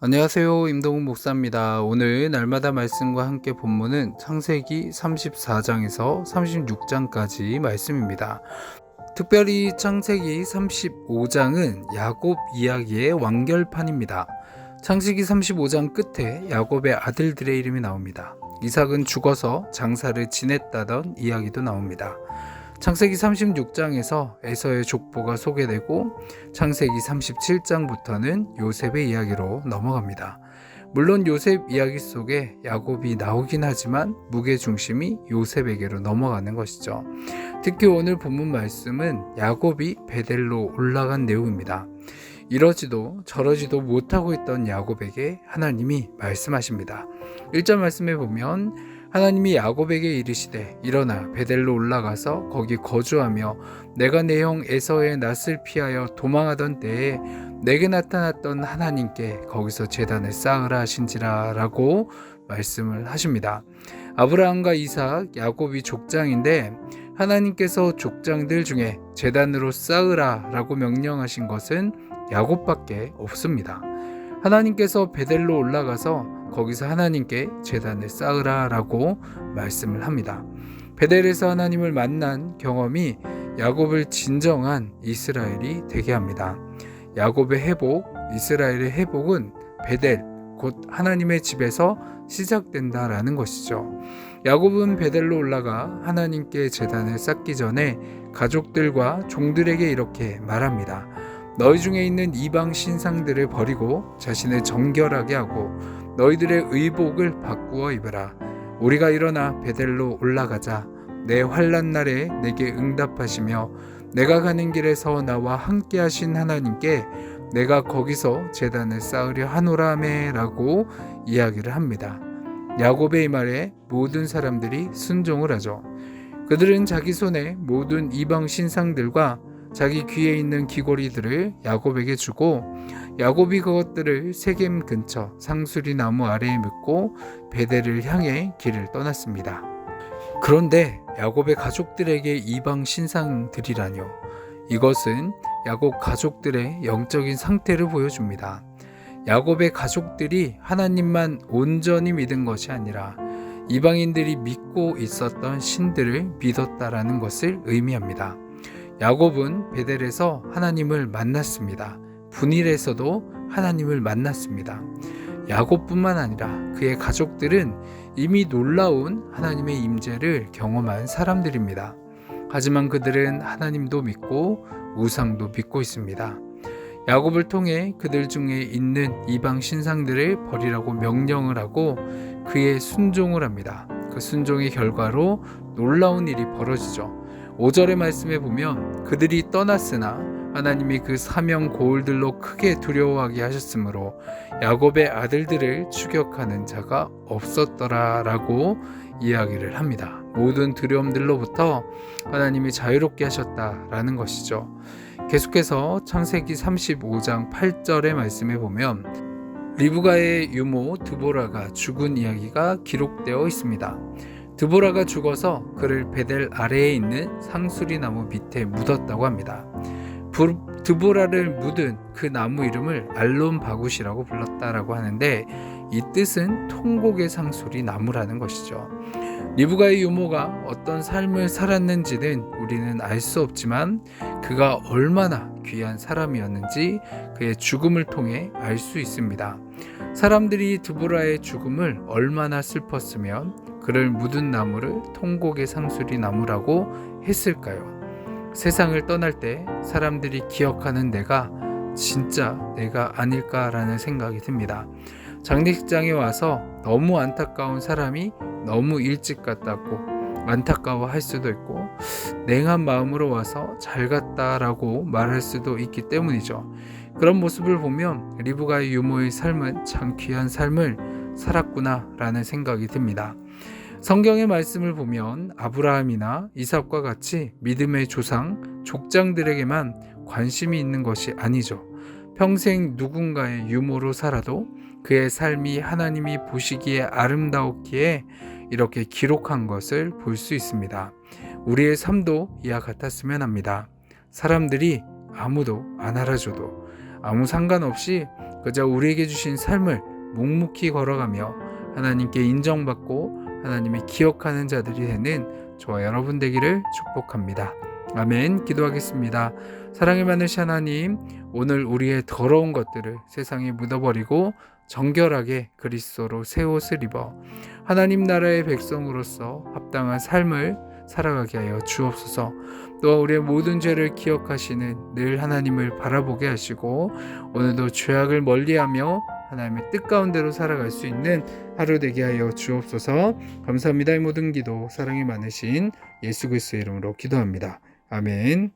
안녕하세요. 임동훈 목사입니다. 오늘 날마다 말씀과 함께 본문은 창세기 34장에서 36장까지 말씀입니다. 특별히 창세기 35장은 야곱 이야기의 완결판입니다. 창세기 35장 끝에 야곱의 아들들의 이름이 나옵니다. 이삭은 죽어서 장사를 지냈다던 이야기도 나옵니다. 창세기 36장에서 에서의 족보가 소개되고 창세기 37장부터는 요셉의 이야기로 넘어갑니다. 물론 요셉 이야기 속에 야곱이 나오긴 하지만 무게중심이 요셉에게로 넘어가는 것이죠. 특히 오늘 본문 말씀은 야곱이 베델로 올라간 내용입니다. 이러지도 저러지도 못하고 있던 야곱에게 하나님이 말씀하십니다. 1절 말씀에 보면 하나님이 야곱에게 이르시되 일어나 베델로 올라가서 거기 거주하며 내가 내 형 에서의 낯을 피하여 도망하던 때에 내게 나타났던 하나님께 거기서 제단을 쌓으라 하신지라 라고 말씀을 하십니다. 아브라함과 이삭, 야곱이 족장인데 하나님께서 족장들 중에 제단으로 쌓으라 라고 명령하신 것은 야곱밖에 없습니다. 하나님께서 베델로 올라가서 거기서 하나님께 제단을 쌓으라 라고 말씀을 합니다. 베델에서 하나님을 만난 경험이 야곱을 진정한 이스라엘이 되게 합니다. 야곱의 회복, 이스라엘의 회복은 베델, 곧 하나님의 집에서 시작된다라는 것이죠. 야곱은 베델로 올라가 하나님께 제단을 쌓기 전에 가족들과 종들에게 이렇게 말합니다. 너희 중에 있는 이방 신상들을 버리고 자신을 정결하게 하고 너희들의 의복을 바꾸어 입으라. 우리가 일어나 베델로 올라가자. 내 환난 날에 내게 응답하시며 내가 가는 길에서 나와 함께 하신 하나님께 내가 거기서 제단을 쌓으려 하노라메 라고 이야기를 합니다. 야곱의 이 말에 모든 사람들이 순종을 하죠. 그들은 자기 손에 모든 이방 신상들과 자기 귀에 있는 귀고리들을 야곱에게 주고 야곱이 그것들을 세겜 근처 상수리 나무 아래에 묻고 베델을 향해 길을 떠났습니다. 그런데 야곱의 가족들에게 이방 신상들이라뇨. 이것은 야곱 가족들의 영적인 상태를 보여줍니다. 야곱의 가족들이 하나님만 온전히 믿은 것이 아니라 이방인들이 믿고 있었던 신들을 믿었다라는 것을 의미합니다. 야곱은 베델에서 하나님을 만났습니다. 분일에서도 하나님을 만났습니다. 야곱뿐만 아니라 그의 가족들은 이미 놀라운 하나님의 임재를 경험한 사람들입니다. 하지만 그들은 하나님도 믿고 우상도 믿고 있습니다. 야곱을 통해 그들 중에 있는 이방 신상들을 버리라고 명령을 하고 그의 순종을 합니다. 그 순종의 결과로 놀라운 일이 벌어지죠. 5절의 말씀에 보면 그들이 떠났으나 하나님이 그 사명 고울들로 크게 두려워하게 하셨으므로 야곱의 아들들을 추격하는 자가 없었더라 라고 이야기를 합니다. 모든 두려움들로부터 하나님이 자유롭게 하셨다라는 것이죠. 계속해서 창세기 35장 8절의 말씀에 보면 리브가의 유모 드보라가 죽은 이야기가 기록되어 있습니다. 드보라가 죽어서 그를 베델 아래에 있는 상수리 나무 밑에 묻었다고 합니다. 드보라를 묻은 그 나무 이름을 알론 바굿이라고 불렀다라고 하는데 이 뜻은 통곡의 상수리 나무라는 것이죠. 리브가의 유모가 어떤 삶을 살았는지는 우리는 알 수 없지만 그가 얼마나 귀한 사람이었는지 그의 죽음을 통해 알 수 있습니다. 사람들이 드보라의 죽음을 얼마나 슬펐으면 그를 묻은 나무를 통곡의 상수리 나무라고 했을까요? 세상을 떠날 때 사람들이 기억하는 내가 진짜 내가 아닐까라는 생각이 듭니다. 장례식장에 와서 너무 안타까운 사람이 너무 일찍 갔다고 안타까워할 수도 있고 냉한 마음으로 와서 잘 갔다라고 말할 수도 있기 때문이죠. 그런 모습을 보면 리브가의 유모의 삶은 참 귀한 삶을 살았구나 라는 생각이 듭니다. 성경의 말씀을 보면 아브라함이나 이삭과 같이 믿음의 조상, 족장들에게만 관심이 있는 것이 아니죠. 평생 누군가의 유모로 살아도 그의 삶이 하나님이 보시기에 아름다웠기에 이렇게 기록한 것을 볼 수 있습니다. 우리의 삶도 이와 같았으면 합니다. 사람들이 아무도 안 알아줘도 아무 상관없이 그저 우리에게 주신 삶을 묵묵히 걸어가며 하나님께 인정받고 하나님이 기억하는 자들이 되는 저와 여러분 되기를 축복합니다. 아멘. 기도하겠습니다. 사랑이 많으신 하나님, 오늘 우리의 더러운 것들을 세상에 묻어버리고 정결하게 그리스도로 새 옷을 입어 하나님 나라의 백성으로서 합당한 삶을 살아가게 하여 주옵소서. 또 우리의 모든 죄를 기억하시는 늘 하나님을 바라보게 하시고 오늘도 죄악을 멀리하며 하나님의 뜻 가운데로 살아갈 수 있는 하루 되게 하여 주옵소서. 감사합니다. 이 모든 기도 사랑이 많으신 예수 그리스도의 이름으로 기도합니다. 아멘.